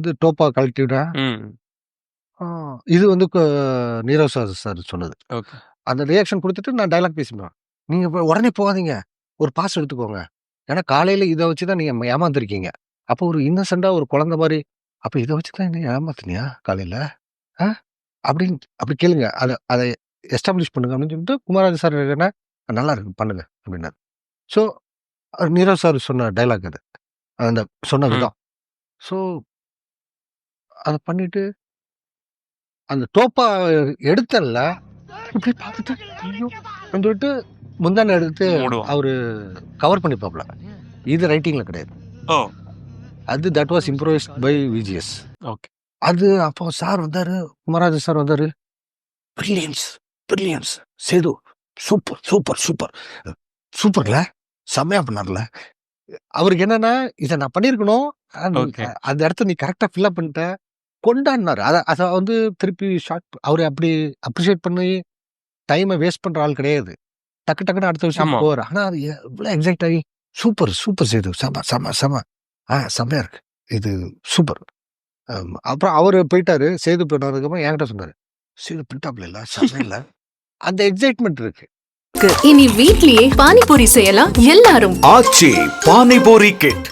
வந்து டோப்பா கழட்டிவிட்டா ம். இது வந்து நீரவ் சார் சொன்னது. ஓகே. அந்த ரியாக்ஷன் குடுத்துட்டு நான் டயலாக் பேசிடுவேன். நீங்க உடனே போகாதீங்க. ஒரு பாஸ் எடுத்துக்கோங்க. ஏன்னா காலையில இத வச்சு தான் நீங்க ஏமாந்துருக்கீங்க. அப்போ ஒரு இன்னசென்ட்டா ஒரு குழந்தை மாரி, அப்ப இத வச்சு தான் என்ன ஏமாத்துனியா காலையில? ஆ? அப்படின்னு அப்படி கேளுங்க. அத எஸ்டாப்ளிஷ் பண்ணுங்க அப்படின்னு சொல்லிட்டு குமாரராஜன் சார் என்ன நல்லா இருக்கு பண்ணுங்க அப்படின்னாரு. ஸோ நீரவ் சார் சொன்ன டயலாக் அது. அந்த சொன்ன ம். விதம். ஸோ அத பண்ணிட்டு அந்த டோப்பா எடுத்தேன்ல, இப்படி பார்த்துட்டு ஐயோ! அப்படின்னு சொல்லிட்டு முந்தான எடுத்து மூடுவான். அவரு கவர் பண்ணிப்பாப்ல. இது ரைட்டிங்ல கிடையாது. ஓ! அது that was improvised by VGS. Okay. அது அப்போ சார் வந்தாரு, குமராஜன் சார் வந்தாரு. Brilliance, brilliance. Sethu super, super, super. சூப்பர்ல. செம்மையா பண்ணார்ல. அவருக்கு என்னன்னா, இத நான் பண்ணியிருக்கணும். ஓகே. அந்த இடத்த நீ கரெக்ட்டா ஃபில் அப் பண்ணிட்ட. கொண்டாடினாரு. அத வந்து திருப்பி அவரு அப்படி அப்ரிஷியேட் பண்ணி டைம வேஸ்ட் பண்ற ஆள் கிடையாது. டக்கு டக்குன்னு அடுத்த ஆமா. விஷயத்துக்கு போவாரு. ஆனா அது இவ்ளோ எக்ஸைட் ஆகி சூப்பர், சூப்பர் சேது. செம, செம, செம. செம்மையா இருக்கு. இது சூப்பர். அப்புறம் அவரு போயிட்டாரு. சேது போனதுக்கப்புறம் என்கிட்ட சொன்னாரு. சேது பின்டாப்ல இல்ல, செம்மையில்ல. அந்த எக்ஸைட்மென்ட் இருக்கு. இனி வீட்லயே பானிபூரி செய்யலாம் எல்லாரும். ஆச்சி பானிபூரி கிட்